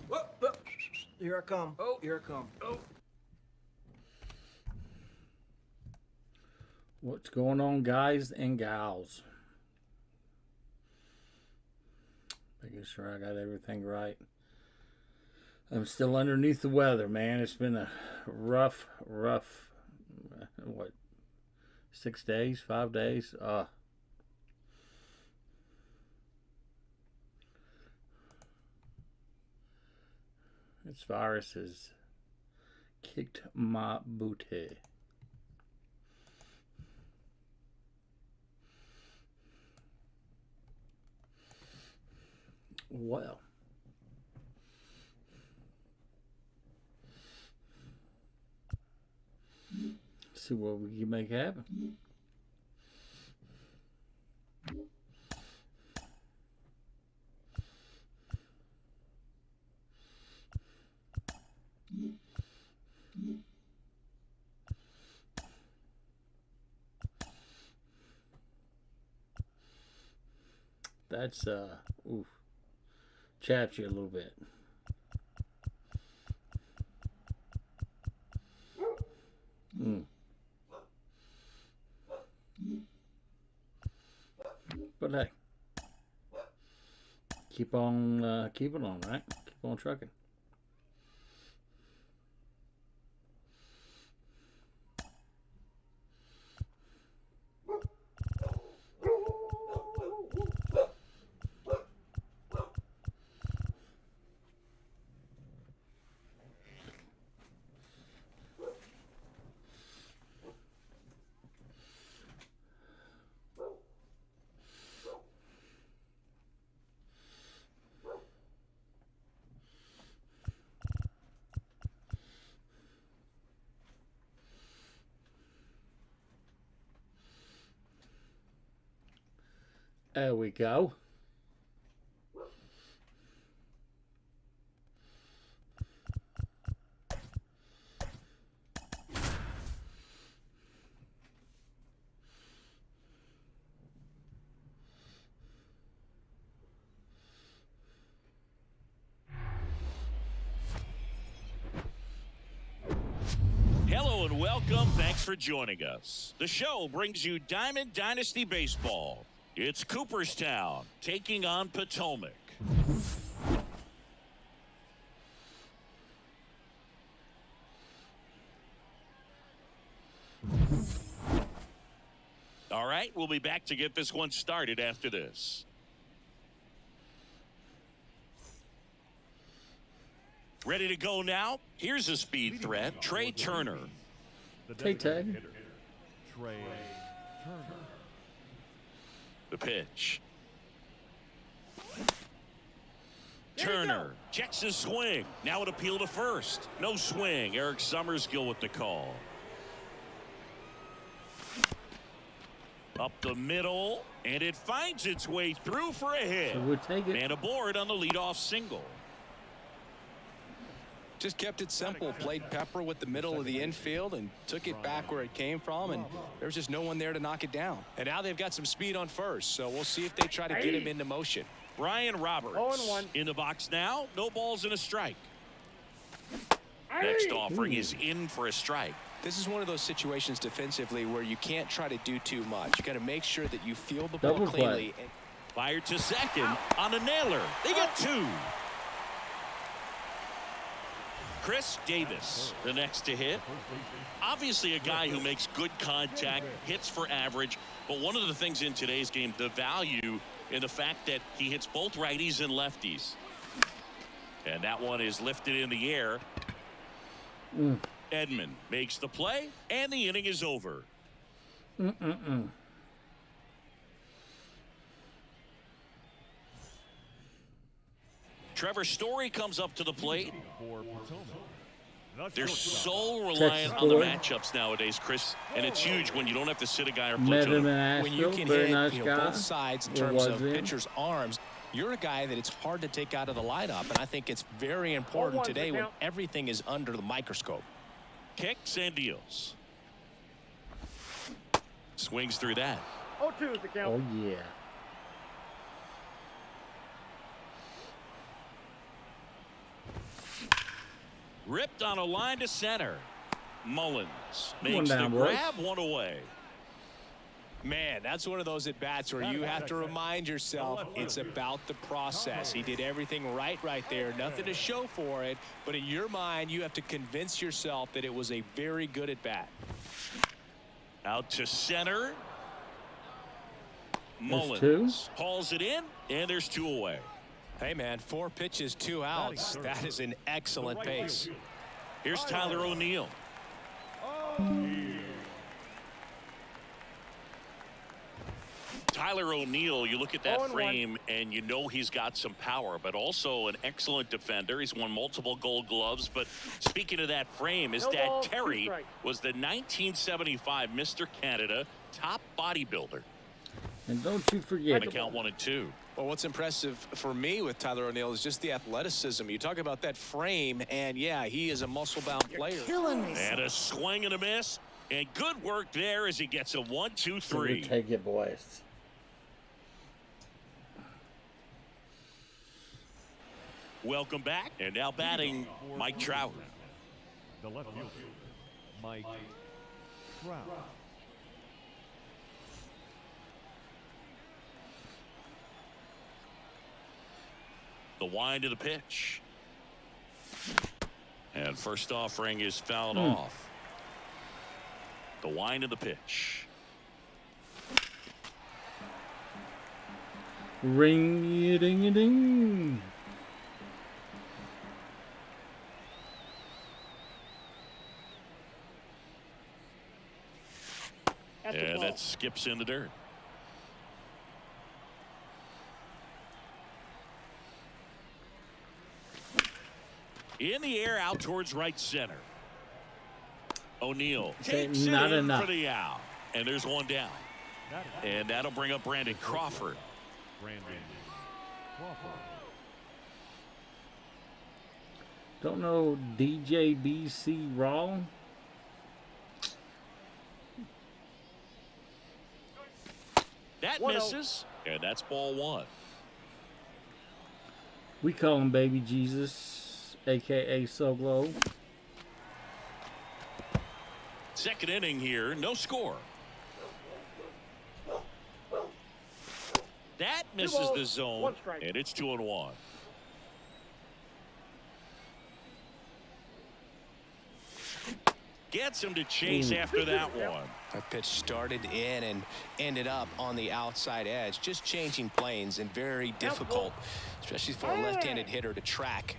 Whoa, whoa. Here I come. Oh, here I come. Oh. What's going on, guys and gals? Making sure I got everything right. I'm still underneath the weather, man. It's been a rough, what, 6 days, 5 days? This virus has kicked my booty. Well, see what we can make happen. That's oof, chaps you a little bit. But hey, keep on keeping on, right? Keep on trucking. There we go. Hello and welcome. Thanks for joining us. The show brings you Diamond Dynasty Baseball. It's Cooperstown taking on Potomac. All right, we'll be back to get this one started after this. Ready to go now? Here's a speed threat, Trey Turner. Tay. Trey Turner. The pitch. Turner checks his swing. Now an appeal to first. No swing. Eric Summerskill with the call. Up the middle, and it finds its way through for a hit. So we'll take it. Man aboard on the leadoff single. Just kept it simple, played Pepper with the middle of the infield and took it back where it came from, and there's just no one there to knock it down. And now they've got some speed on first, so we'll see if they try to get him into motion. Brian Roberts 0-1. in the box now. No balls and a strike. Next offering is in for a strike. This is one of those situations defensively where you can't try to do too much. You got to make sure that you feel the ball Double play. cleanly. Fired to second on a nailer. They get two. Chris Davis, the next to hit. Obviously a guy who makes good contact, hits for average, but one of the things in today's game, the value in the fact that he hits both righties and lefties. And that one is lifted in the air. Edman makes the play, and the inning is over. Trevor Story comes up to the plate. They're so reliant on the matchups nowadays, Chris, and it's huge when you don't have to sit a guy or Met him platoon. in Asheville. When you can Very hit nice guy. both sides in Or terms was of him. pitchers' arms, you're a guy that it's hard to take out of the lineup, and I think it's very important today when everything is under the microscope. Kicks and deals. Swings through that. 0-2 is the count. Oh yeah. Ripped on a line to center. Mullins One makes the down, boys. grab, one away. Man, that's one of those at-bats where you have to remind yourself it's about the process. He did everything right there. Nothing to show for it. But in your mind, you have to convince yourself that it was a very good at-bat. Out to center. There's Mullins hauls it in, and there's 2 away. Hey, man, 4 pitches, 2 outs. That is an excellent pace. Here's Tyler O'Neill. Tyler O'Neill, you look at that frame and you know he's got some power, but also an excellent defender. He's won multiple Gold Gloves. But speaking of that frame, his dad Terry was the 1975 Mr. Canada top bodybuilder. And don't you forget. Count 1 and 2. Well, what's impressive for me with Tyler O'Neill is just the athleticism. You talk about that frame, and yeah, he is a muscle-bound player. Killing me. And a swing and a miss. And good work there as he gets a 1, 2, 3. Take it, boys. Welcome back. And now batting Mike Trout. The left fielder, Mike Trout. The wind of the pitch. And first offering is fouled off. The wind of the pitch. Ring-a-ding-a-ding. And it skips in the dirt. In the air out towards right center. O'Neill takes it in for the out. And there's 1 down. And that'll bring up Brandon Crawford. Don't know DJBC Raw. That misses. And that's ball 1. We call him Baby Jesus, a.k.a. Solo. Second inning here, no score. That misses the zone, and it's 2 and 1. Gets him to chase after that one. That pitch started in and ended up on the outside edge. Just changing planes and very difficult, especially for a left-handed hitter to track.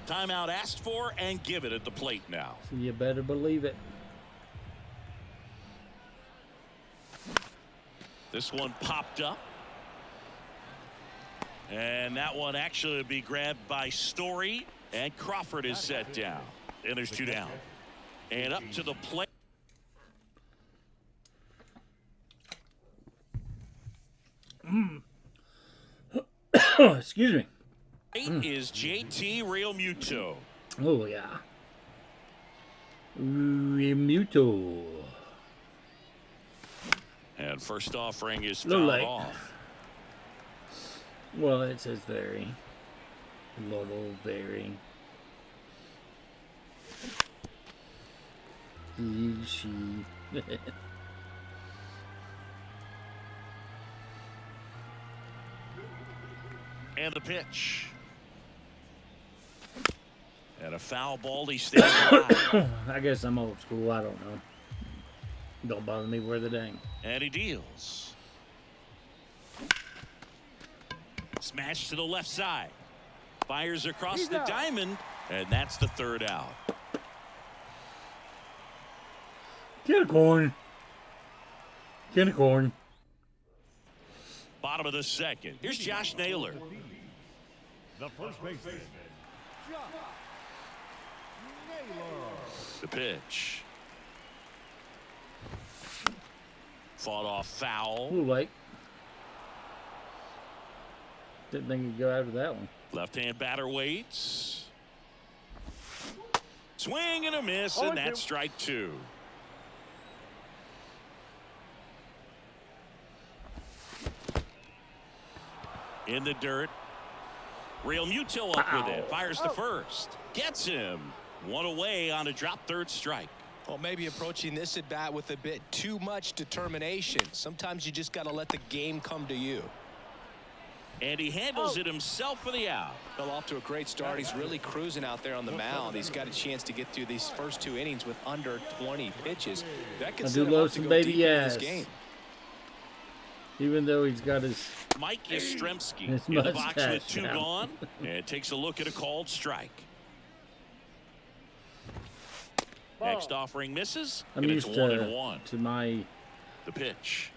Timeout asked for and given at the plate now. So you better believe it. This one popped up. And that one actually would be grabbed by Story. And Crawford is set down. And there's 2 down. And up to the plate. Excuse me. Is JT Realmuto. Oh, yeah. Realmuto. And first offering is Low fouled light. off. Well, it says very. Little very. He, she. And the pitch. And a foul ball. He stays alive. I guess I'm old school. I don't know. Don't bother me worth a dang. And he deals. Smash to the left side. Fires across the diamond. And that's the 3rd out. Get a corn. Get a corn. Bottom of the 2nd. Here's Josh Naylor. The first baseman, Josh Naylor. The pitch. Fought off foul. Ooh, like. Didn't think he'd go after that one. Left-hand batter waits. Swing and a miss, and that's strike 2. In the dirt. Realmuto up with it. Fires the first. Gets him. One away on a drop third strike. Well, maybe approaching this at bat with a bit too much determination. Sometimes you just got to let the game come to you. And he handles it himself for the out. Well, off to a great start. He's really cruising out there on the mound. He's got a chance to get through these first 2 innings with under 20 pitches. That could set him up to go deep in this game. Even though he's got his Mike Yastrzemski in the box with 2 gone. And takes a look at a called strike. Next offering misses. I'm and it's used 1-1 to my the pitch.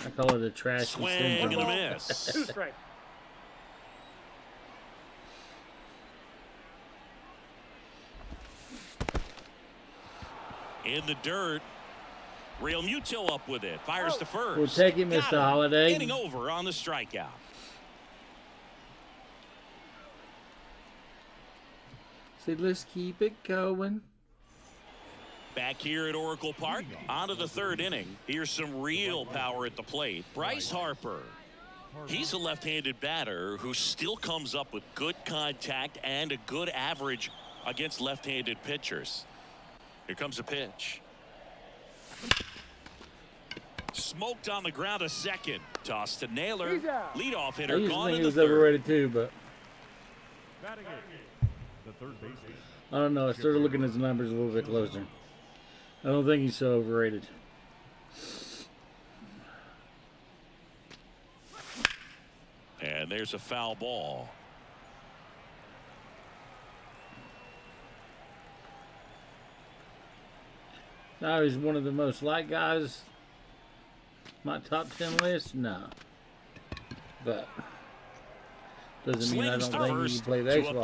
I call it a trash Swing and a miss. 2 strikes. In the dirt. Real Muto up with it. Fires to first. We'll take him, Mr. Holiday. Getting over on the strikeout. See, let's keep it going. Back here at Oracle Park, on to the 3rd inning. Here's some real power at the plate. Bryce Harper. He's a left-handed batter who still comes up with good contact and a good average against left-handed pitchers. Here comes a pitch. Smoked on the ground a second. Toss to Naylor. Leadoff I hitter used to gone think in he the was 3rd. overrated too, but Batting it. The third baseman. I don't know. I started looking at his numbers a little bit closer. I don't think he's so overrated. And there's a foul ball. Now he's one of the most liked guys. My top 10 list? No. But doesn't mean I don't think he can play baseball.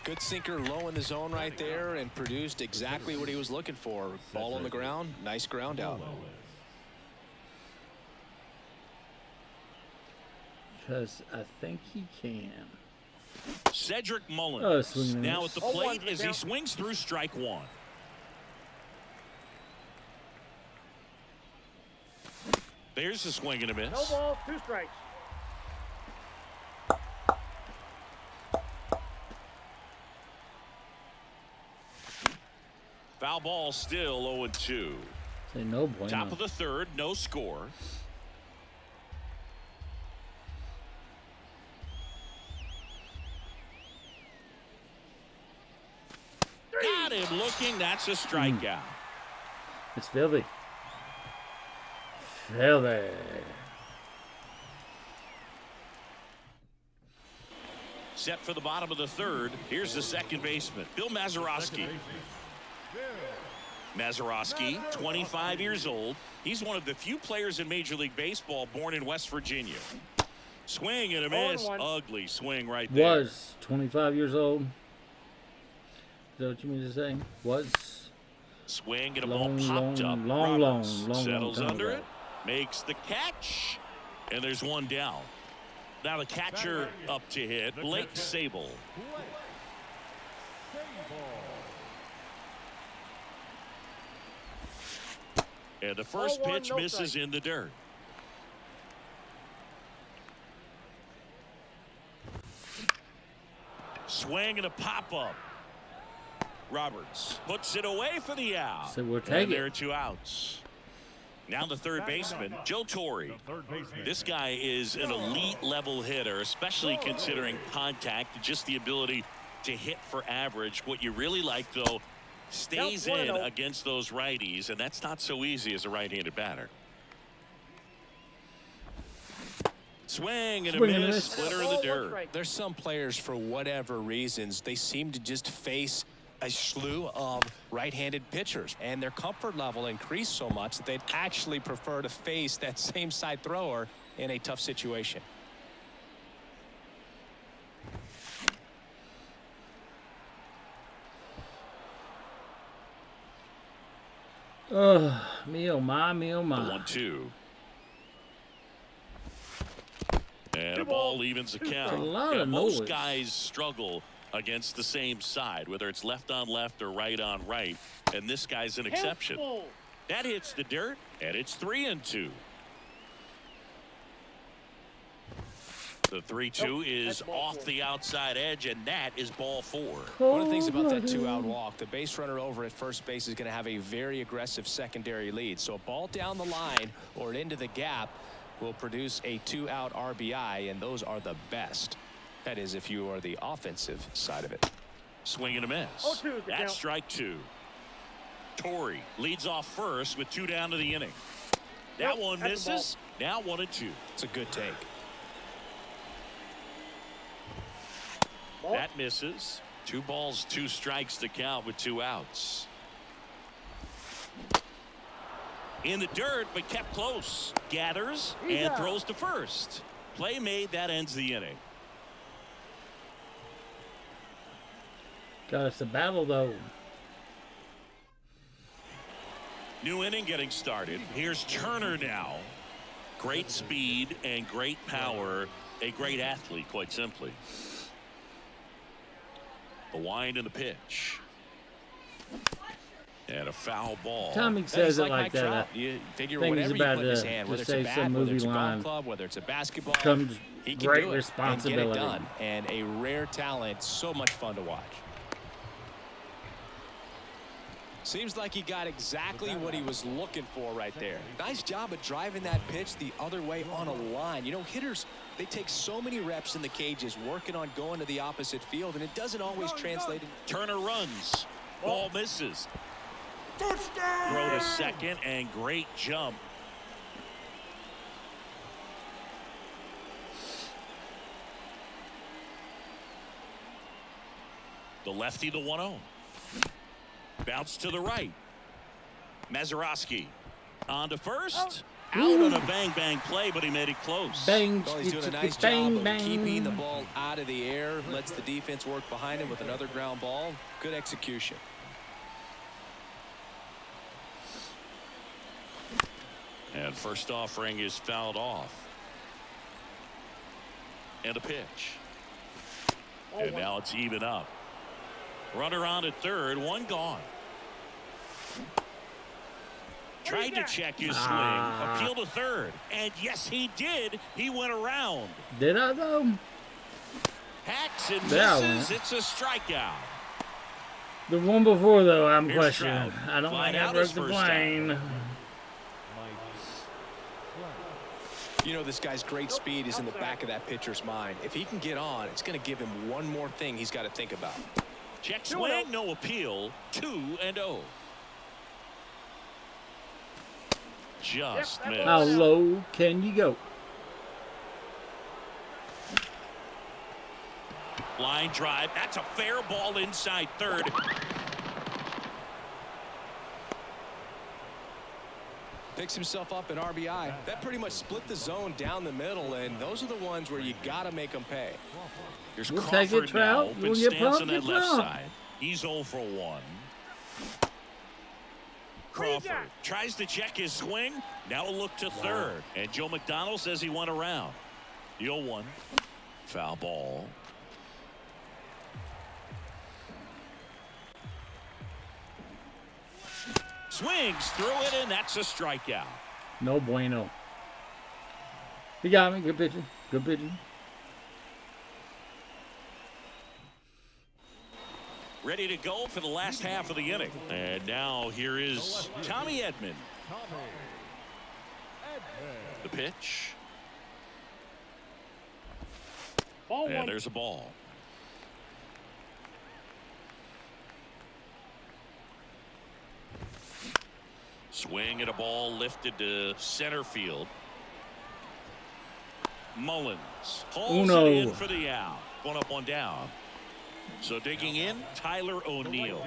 Good sinker low in the zone right there and produced exactly what he was looking for. Ball on the ground. Nice ground out. Because I think he can. Cedric Mullins now at the Oh, plate as he swings through strike 1. There's a swing and a miss. No balls, 2 strikes. Foul ball still 0-2. Say no bueno. Top of the 3rd, no score. Got him looking. That's a strikeout. It's filthy. Filthy. Set for the bottom of the 3rd. Here's the second baseman, Bill Mazeroski. Mazeroski, 25 years old. He's one of the few players in Major League Baseball born in West Virginia. Swing and a miss. Ugly swing right there. Was 25 years old. Is that what you mean to say? Was. Swing and a ball popped up. Long settles time under ago. it. Makes the catch. And there's one down. Now the catcher up to hit, Blake Sable. And the first pitch misses in the dirt. Swing and a pop-up. Roberts puts it away for the out. So we'll and take there are it. 2 outs. Now the third baseman, Joe Torre. This guy is an elite level hitter, especially considering contact, just the ability to hit for average. What you really like, though, stays in against those righties, and that's not so easy as a right-handed batter. Swing and a miss, splitter in the dirt. There's some players, for whatever reasons, they seem to just face a slew of right-handed pitchers, and their comfort level increased so much that they'd actually prefer to face that same side thrower in a tough situation. Me oh my, me oh my. 1-2. And a ball evens the count. A lot of most noise. guys struggle against the same side, whether it's left on left or right on right, and this guy's an exception. That hits the dirt, and it's 3-2. The 3-2 is off the outside edge, and that is ball 4. One of the things about that 2-out walk, the base runner over at first base is going to have a very aggressive secondary lead. So a ball down the line or into the gap will produce a 2-out RBI, and those are the best. That is, if you are the offensive side of it. Swing and a miss. That's strike 2. Torrey leads off first with 2 down to the inning. That one misses. Now 1-2. It's a good take. That misses. 2 balls, 2 strikes to count with 2 outs. In the dirt, but kept close. Gathers and throws to first. Play made. That ends the inning. Got us a battle, though. New inning getting started. Here's Turner now. Great speed and great power. A great athlete, quite simply. The wind and the pitch. And a foul ball. Tommy says it like that. You figure think whatever he's you about put in his to hand, whether it's say a bat, some whether movie it's a golf line. club, whether it's a basketball, Comes he can great do it responsibility. and get it done. And a rare talent, so much fun to watch. Seems like he got exactly what he was looking for right there. Nice job of driving that pitch the other way on a line. You know, hitters, they take so many reps in the cages working on going to the opposite field, and it doesn't always translate. Turner runs. Ball misses. Throw to second, and great jump. The lefty, the 1-0. Bounce to the right. Mazeroski on to first. Out on a bang play, but he made it close. Bang, well, he's doing a nice bang, job bang. of keeping the ball out of the air, lets the defense work behind him with another ground ball. Good execution. And first offering is fouled off. And a pitch. And now it's even up. Runner on at third, 1 gone. Tried to check his swing, appeal to third, and yes, he did. He went around. Did I, though? Hacks and Yeah, misses. It's a strikeout. The one before, though, I'm Here's questioning. Trout. I don't Fly think I out broke his the first plane. You know, this guy's great speed is in the back of that pitcher's mind. If he can get on, it's going to give him one more thing he's got to think about. Check swing, no appeal. 2-0. Just missed. How low can you go? Line drive. That's a fair ball inside third. Picks himself up an RBI. That pretty much split the zone down the middle, and those are the ones where you got to make them pay. Here's We'll Crawford take it, Trout. now. Open We'll get stance on pumped, that get left pumped. side. He's 0 for 1. Crawford tries to check his swing. Now a look to third. And Joe McDonald says he went around. The 0-1. Foul ball. Swings through it, and that's a strikeout. No bueno. He got me. Good pitching. Good pitching. Ready to go for the last half of the inning. And now here is Tommy Edman. The pitch. And there's a ball. Swing and a ball lifted to center field. Mullins hauls it in for the out. 1 up, 1 down. So digging in, Tyler O'Neill.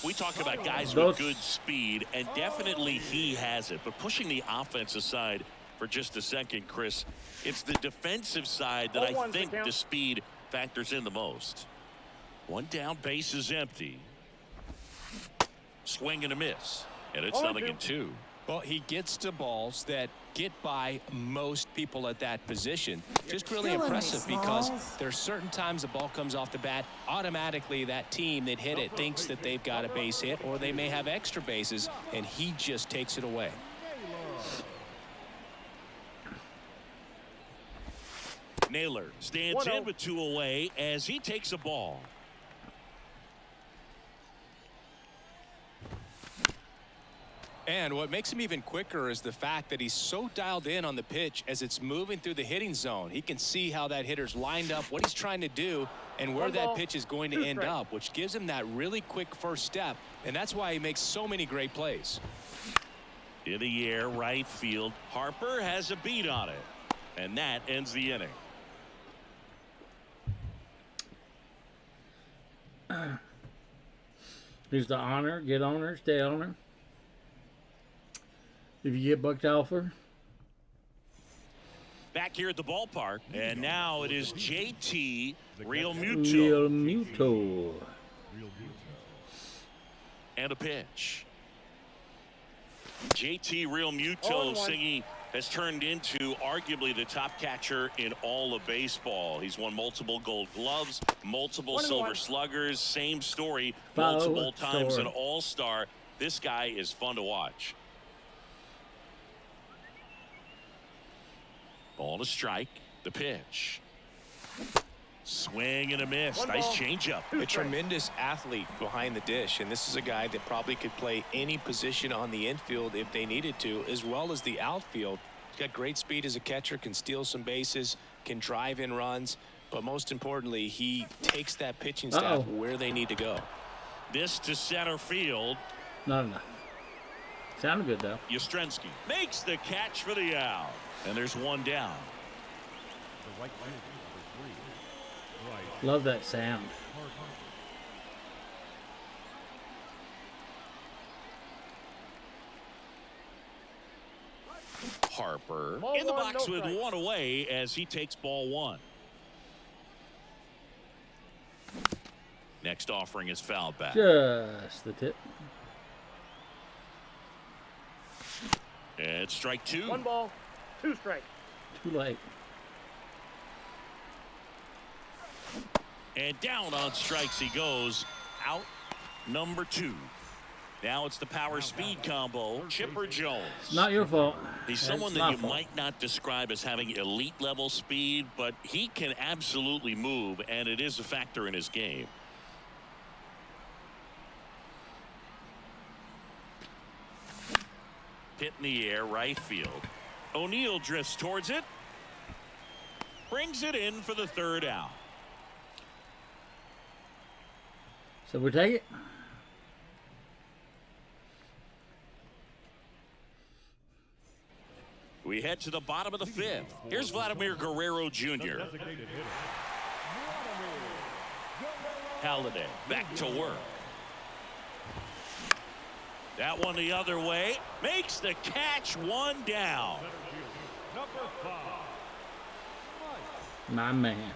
We talk about guys with good speed, and definitely he has it. But pushing the offense aside for just a second, Chris, it's the defensive side that I think the speed factors in the most. 1 down, base is empty. Swing and a miss. And it's 0-2. Well, he gets to balls that get by most people at that position. Just really impressive because there's certain times the ball comes off the bat, automatically that team that hit it thinks that they've got a base hit or they may have extra bases, and he just takes it away. Naylor stands in with 2 away as he takes a ball. And what makes him even quicker is the fact that he's so dialed in on the pitch as it's moving through the hitting zone. He can see how that hitter's lined up, what he's trying to do, and where that pitch is going to end up, which gives him that really quick first step, and that's why he makes so many great plays. In the air, right field. Harper has a beat on it, and that ends the inning. Here's the honor. Get honor. Stay honor. If you get bucked offer. Back here at the ballpark, and now it is JT Realmuto. Realmuto. And a pitch. JT Realmuto singing has turned into arguably the top catcher in all of baseball. He's won multiple Gold Gloves, multiple Silver Sluggers, same story, multiple times an All-Star. This guy is fun to watch. Ball to strike. The pitch. Swing and a miss. Nice changeup. A tremendous athlete behind the dish, and this is a guy that probably could play any position on the infield if they needed to, as well as the outfield. He's got great speed as a catcher, can steal some bases, can drive in runs, but most importantly, he takes that pitching staff where they need to go. This to center field. Not enough. Sounded good, though. Yastrzemski makes the catch for the out. And there's one down. The right fielder, number 3. Right. Love that sound. Harper in the box with 1 away as he takes ball 1. Next offering is foul back. Just the tip. And strike 2. 1 ball, 2 strikes. Too late. And down on strikes he goes. Out number 2. Now it's the power speed combo. Chipper Jones. It's not your fault. He's someone that you might not describe as having elite level speed, but he can absolutely move, and it is a factor in his game. Hit in the air, right field. O'Neill drifts towards it. Brings it in for the 3rd out. So we take it. We head to the bottom of the 5th. Here's Vladimir Guerrero Jr. Designated hitter. Halliday back to work. That one the other way. Makes the catch. 1 down. Number 5. My man.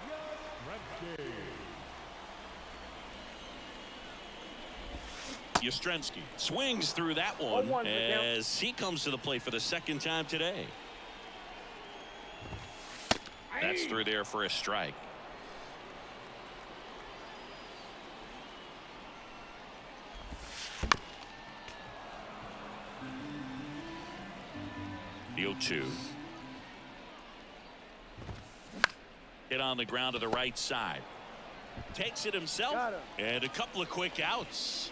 Yastrzemski swings through that one as he comes to the plate for the 2nd time today. That's through there for a strike. The 0-2. Hit on the ground to the right side. Takes it himself. And a couple of quick outs.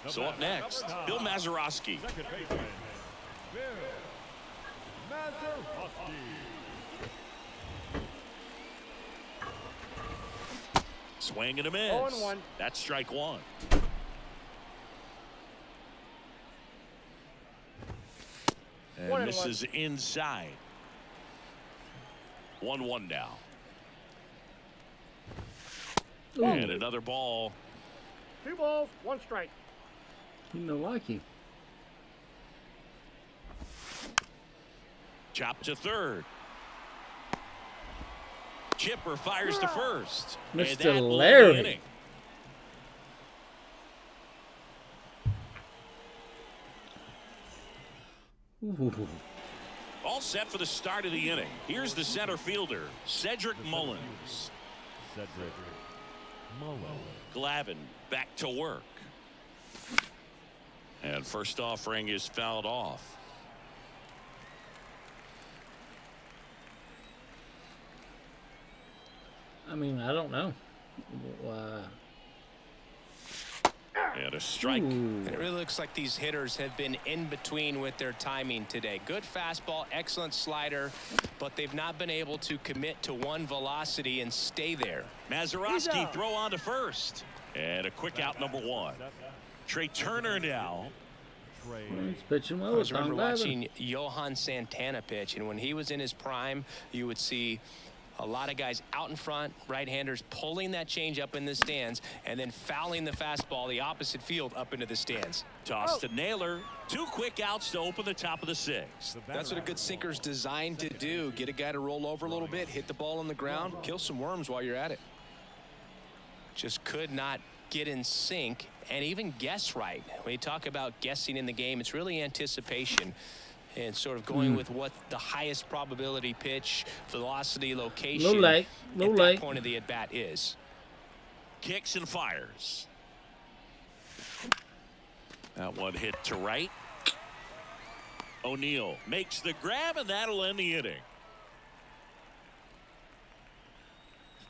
So up next, Bill Mazeroski. Second baseman, Bill Mazeroski. Swing and a miss. 0-1. That's strike 1. And misses inside. 1-1 now. Ooh. And another ball. 2 balls, 1 strike. You know, like you. Chop to 3rd. Chipper fires to 1st. Mr. Larry. Ooh. All set for the start of the inning. Here's the center fielder, Cedric Mullins. Cedric Mullins. Glavin back to work. And first offering is fouled off. I mean, I don't know. And a strike. And it really looks like these hitters have been in between with their timing today. Good fastball, excellent slider, but they've not been able to commit to one velocity and stay there. Mazeroski throw on to first. And a quick out, number 1. Trey Turner now. He's pitching well. I was remember watching Johan Santana pitch, and when he was in his prime, you would see a lot of guys out in front, right-handers pulling that change up in the stands and then fouling the fastball the opposite field up into the stands. Toss to Naylor. 2 quick outs to open the top of the 6th. That's what a good sinker's designed to do. Get a guy to roll over a little bit, hit the ball on the ground, kill some worms while you're at it. Just could not get in sync and even guess right. When you talk about guessing in the game, it's really anticipation and sort of going with what the highest probability pitch, velocity, location at that point of the at-bat is. Kicks and fires. That one hit to right. O'Neill makes the grab, and that'll end the inning.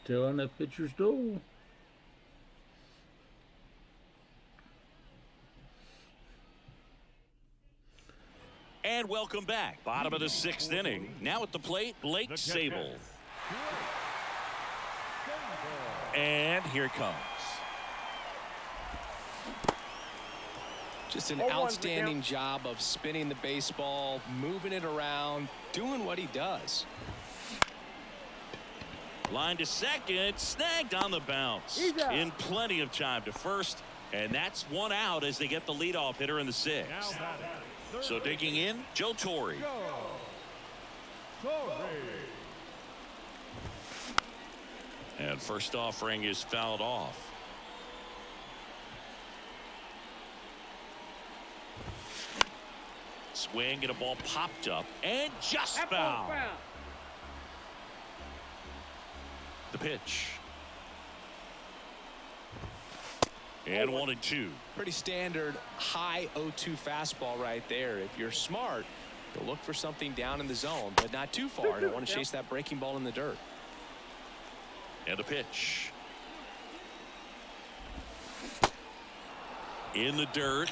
Still on that pitcher's door. And welcome back. Bottom of the 6th inning. Now at the plate, Blake Sable. And here it comes. Just an outstanding job of spinning the baseball, moving it around, doing what he does. Line to second, snagged on the bounce. In plenty of time to first, and that's 1 out as they get the leadoff hitter in the 6th. So digging in, Joe Torre. And first offering is fouled off. Swing and a ball popped up and just foul. The pitch. And 1-2. Pretty standard high 0-2 fastball right there. If you're smart, you'll look for something down in the zone, but not too far. You want to chase that breaking ball in the dirt. And the pitch. In the dirt.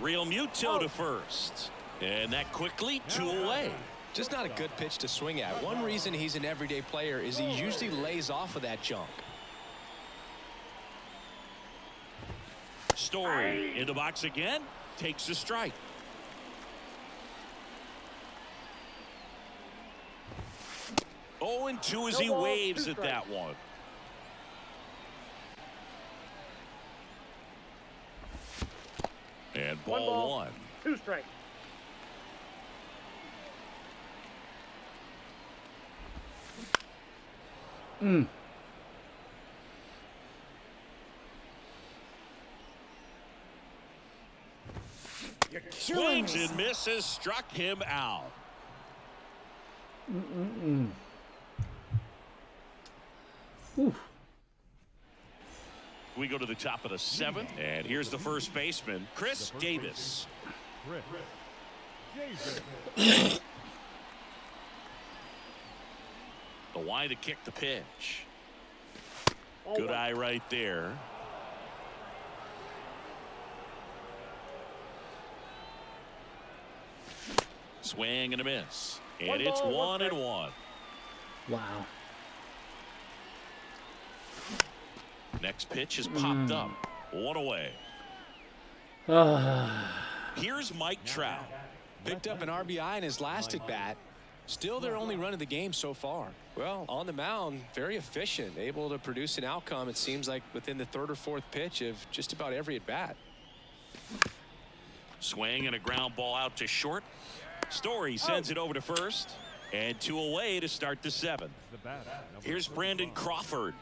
Real Muto to first. And that quickly 2 away. Just not a good pitch to swing at. One reason he's an everyday player is he usually lays off of that junk. Story in the box again, takes a strike. Oh, and 2 as he waves at that one. And ball 1. 2 strikes. Swings and misses, struck him out. We go to the top of the 7th, and here's the first baseman, Chris Davis. The wide to kick the pitch. Good eye right there. Swing and a miss. And it's 1-1. Wow. Next pitch is popped up. 1 away. Here's Mike Trout. Picked up an RBI in his last at bat. Still their only run of the game so far. Well, on the mound, very efficient, able to produce an outcome, it seems like, within the 3rd or 4th pitch of just about every at bat. Swing and a ground ball out to short. Story sends it over to first, and 2 away to start the 7th. Here's Brandon Crawford.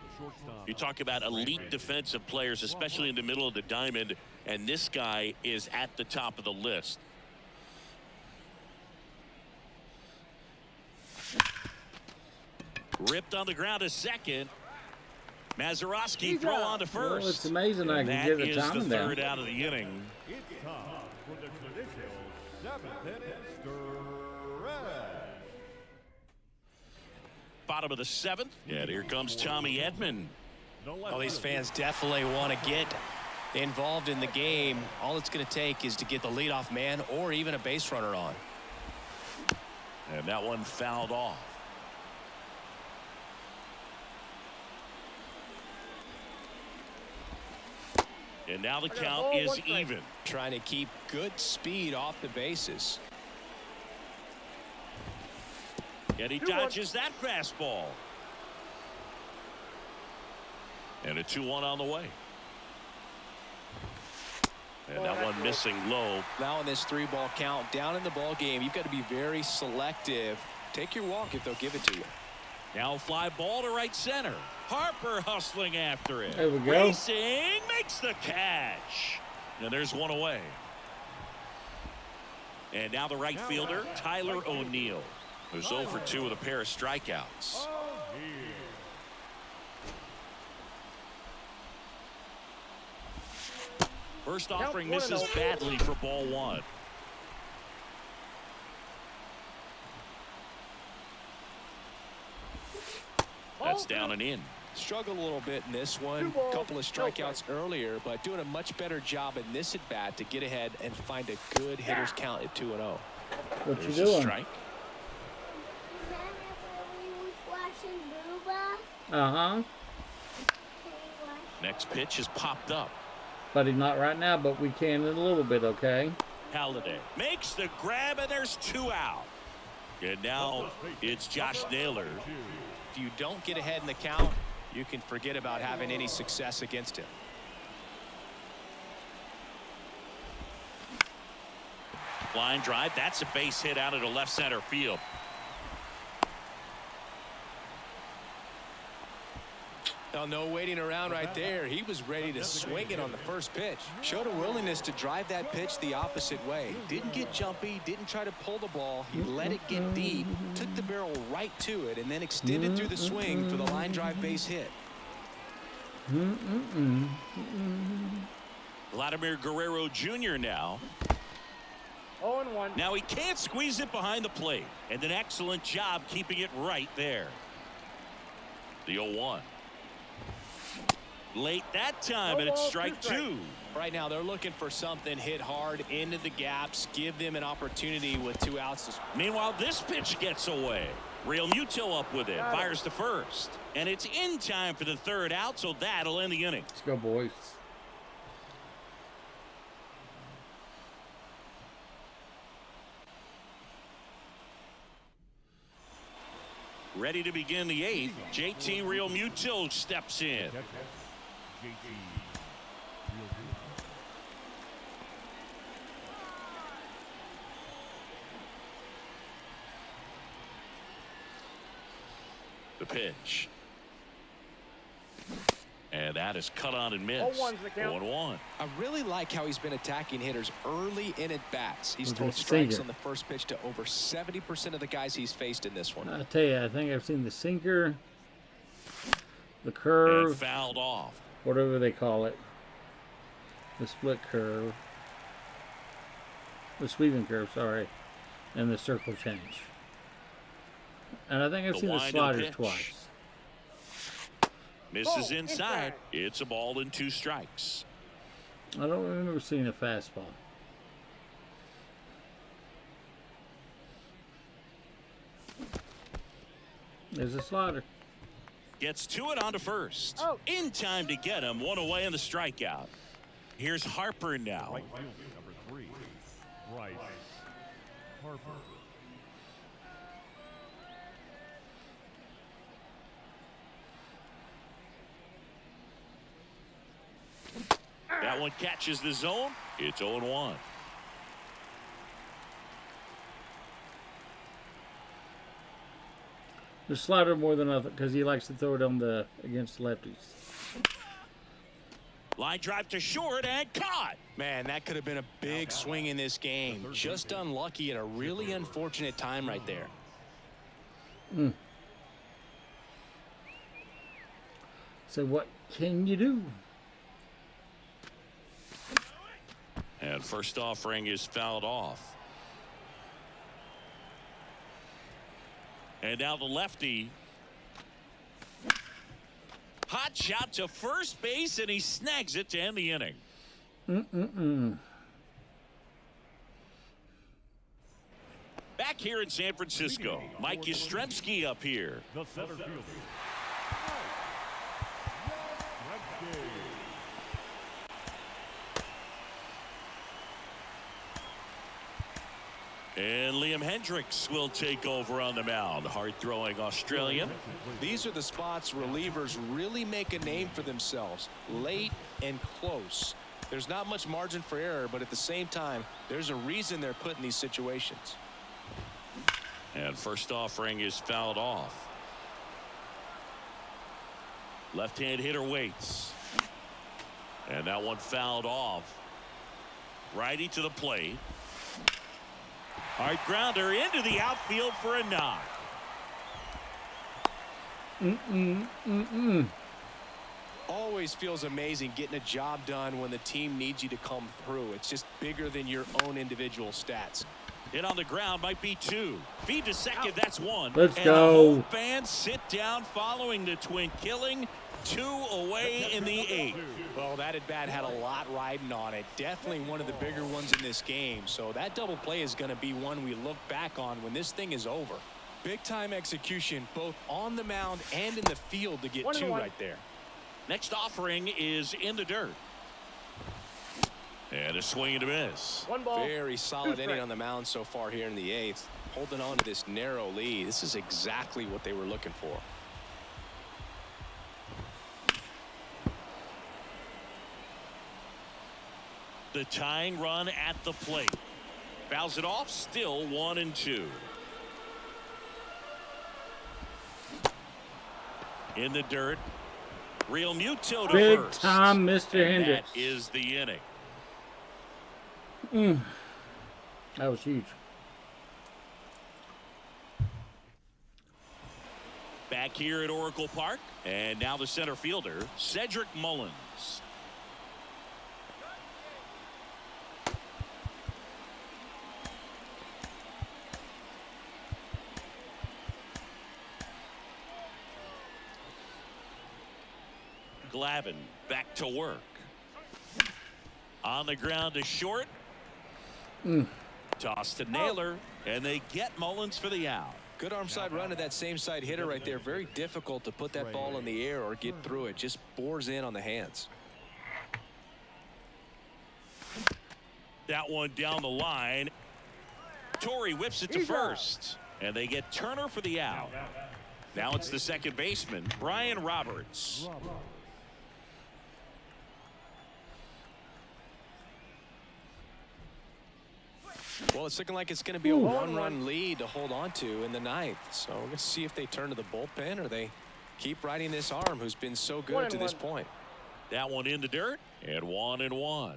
You talk about elite defensive players, especially in the middle of the diamond, and this guy is at the top of the list. Ripped on the ground to second. Mazeroski throw on to first. Well, it's amazing I can get the timing down. That is the 3rd out of the inning. It's time for the traditional 7th inning stretch. bottom of the 7th. And here comes Tommy Edman. Well, these fans definitely want to get involved in the game. All it's going to take is to get the leadoff man or even a base runner on. And that one fouled off. And now the count is even. Trying to keep good speed off the bases. And he dodges that fastball. And a 2-1 on the way. And that one missing low. Now in this 3-ball count, down in the ball game, you've got to be very selective. Take your walk if they'll give it to you. Now fly ball to right center. Harper hustling after it. There we go. Racing makes the catch. And there's one away. And now the right fielder, Tyler O'Neill, who's 0 for 2 with a pair of strikeouts. First offering misses badly for ball 1. That's down and in. Struggled a little bit in this one. A couple of strikeouts earlier, but doing a much better job in this at bat to get ahead and find a good hitter's count at 2-0. What you There's a doing? strike. Uh-huh. Next pitch is popped up. Buddy, not right now, but we can in a little bit, okay? Halliday makes the grab, and there's 2 out. And now it's Josh Naylor. If you don't get ahead in the count, you can forget about having any success against him. Line drive. That's a base hit out into left center field. Oh, no waiting around right there. He was ready to swing it on the first pitch. Showed a willingness to drive that pitch the opposite way. Didn't get jumpy, didn't try to pull the ball. He let it get deep, took the barrel right to it, and then extended through the swing for the line drive base hit. Vladimir Guerrero Jr. now. 0-1. Now he can't squeeze it behind the plate. And an excellent job keeping it right there. The 0-1. Late that time, and it's strike 2. Right now, they're looking for something hit hard into the gaps, give them an opportunity with 2 outs. Meanwhile, this pitch gets away. Real Muto up with it, fires to first. And it's in time for the 3rd out, so that'll end the inning. Let's go, boys. Ready to begin the 8th. JT Real Muto steps in. The pitch. And that is cut on and missed. 1-1. I really like how he's been attacking hitters early in at bats. He's thrown the strikes sinker on the first pitch to over 70% of the guys he's faced in this one. I tell you, I think I've seen the sinker, the curve, And fouled off. whatever they call it, the split curve, the sweeping curve, sorry, and the circle change. And I think I've seen the wind of the sliders pitch. twice. Misses inside. It's a ball and 2 strikes. I don't remember seeing a fastball. There's a slider. Gets to it onto first. In time to get him. 1 away in the strikeout. Here's Harper now. Right field, number 3, Bryce Harper. That one catches the zone. It's 0-1. The slider more than nothing because he likes to throw it on the against lefties. Line drive to short and caught. Man, that could have been a big swing in this game. Just unlucky at a really unfortunate time right there. So what can you do? And first offering is fouled off. And now the lefty Hot shot to first base, and he snags it to end the inning. Back here in San Francisco, Mike Yastrzemski up here. The center fielder. And Liam Hendricks will take over on the mound. Hard-throwing Australian. These are the spots relievers really make a name for themselves. Late and close. There's not much margin for error, but at the same time, there's a reason they're put in these situations. And first offering is fouled off. Left-hand hitter waits. And that one fouled off. Righty to the plate. Hard grounder into the outfield for a knock. Always feels amazing getting a job done when the team needs you to come through. It's just bigger than your own individual stats. Hit on the ground might be 2. Feed to second, that's 1. Let's and go. The fans sit down following the twin killing. 2 away in the 8th. Well, that at bat had a lot riding on it. Definitely one of the bigger ones in this game. So that double play is going to be one we look back on when this thing is over. Big time execution both on the mound and in the field to get 2 right there. Next offering is in the dirt. And a swing and a miss. 1 ball. Very solid inning on the mound so far here in the 8th. Holding on to this narrow lead. This is exactly what they were looking for. The tying run at the plate. Fouls it off. Still 1-2. In the dirt. Real Muto to Big first. time, Mr. And Hendricks. that is the inning. That was huge. Back here at Oracle Park. And now the center fielder, Cedric Mullins. Glavin back to work. On the ground to short. Toss to Naylor, and they get Mullins for the out. Good arm side run to that same side hitter right there. Very difficult to put that ball in the air or get through it. Just bores in on the hands. That one down the line. Torrey whips it to first, and they get Turner for the out. Now it's the second baseman, Brian Roberts. Well, it's looking like it's going to be a one-run lead to hold on to in the 9th. So let's see if they turn to the bullpen or they keep riding this arm who's been so good to this point. That one in the dirt, and 1-1.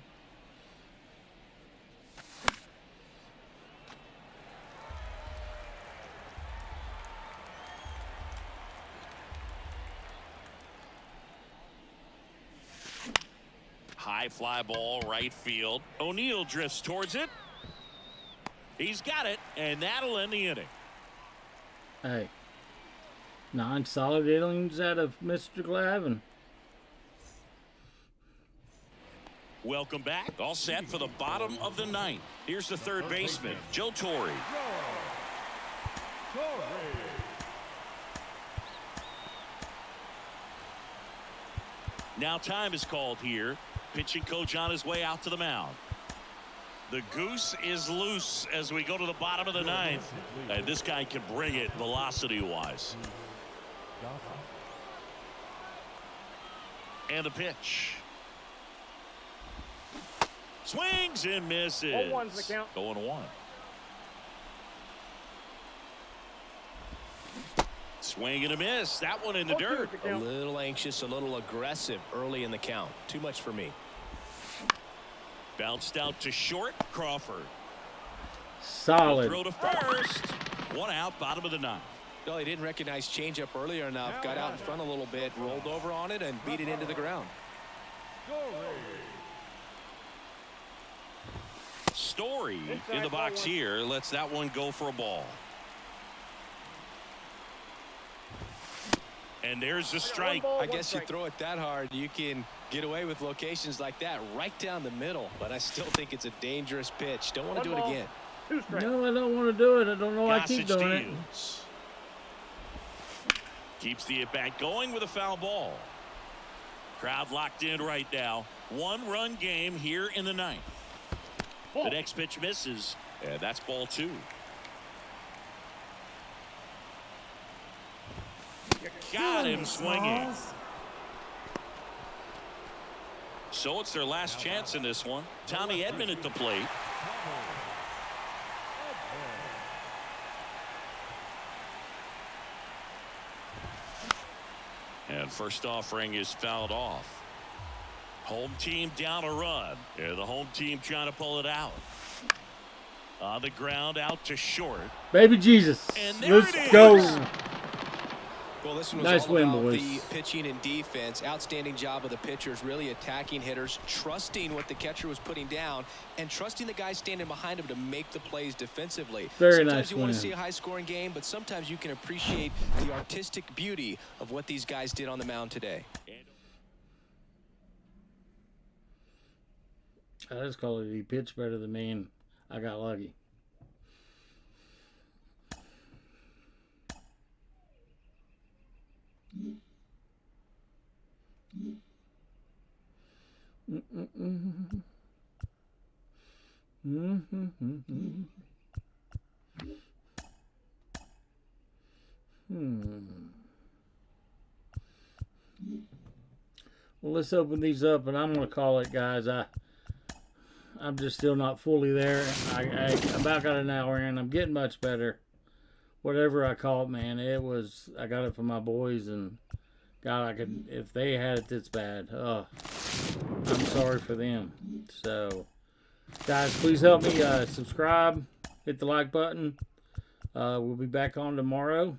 High fly ball, right field. O'Neill drifts towards it. He's got it, and that'll end the inning. Hey, 9 solid innings out of Mr. Glavin. Welcome back. All set for the bottom of the 9th. Here's the third baseman, Joe Torre. Now time is called here. Pitching coach on his way out to the mound. The goose is loose as we go to the bottom of the 9th. And this guy can bring it velocity-wise. And the pitch. Swings and misses. 0-1's the count. 0-1. Swing and a miss. That one in the dirt. A little anxious, a little aggressive early in the count. Too much for me. Bounced out to short. Crawford. Solid. Throw to first. 1 out, bottom of the 9th. Well, he didn't recognize changeup earlier enough. Got out in front a little bit, rolled over on it, and beat it into the ground. Story in the box here. Lets that one go for a ball. And there's the strike. I guess you throw it that hard, you can get away with locations like that right down the middle. But I still think it's a dangerous pitch. Don't want to do it again. No, I don't want to do it. I don't know why I keep doing it. Keeps the at-bat going with a foul ball. Crowd locked in right now. 1-run game here in the 9th. The next pitch misses. And that's ball 2. Got him swinging. So it's their last chance in this one. Tommy Edman at the plate. And first offering is fouled off. Home team down a run. Yeah, the home team trying to pull it out. On the ground, out to short. Baby Jesus. Let's go. Well, this one was Nice all win, about boys. the pitching and defense. Outstanding job of the pitchers, really attacking hitters, trusting what the catcher was putting down, and trusting the guy standing behind him to make the plays defensively. Very sometimes nice you want to win. see a high-scoring game, but sometimes you can appreciate the artistic beauty of what these guys did on the mound today. I just call it he pitched better than me, and I got lucky. Well, let's open these up, and I'm going to call it, guys. I'm just still not fully there. I about got an hour in. I'm getting much better. Whatever I call it, man, I got it from my boys, and God, if they had it this bad, I'm sorry for them. So, guys, please help me subscribe, hit the like button. We'll be back on tomorrow,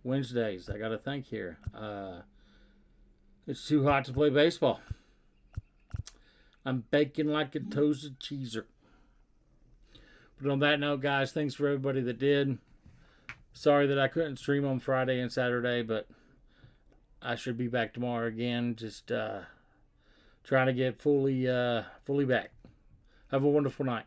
Wednesdays. I got to think here. It's too hot to play baseball. I'm baking like a toasted cheeser. But on that note, guys, thanks for everybody that did. Sorry that I couldn't stream on Friday and Saturday, but I should be back tomorrow again. Just trying to get fully back. Have a wonderful night.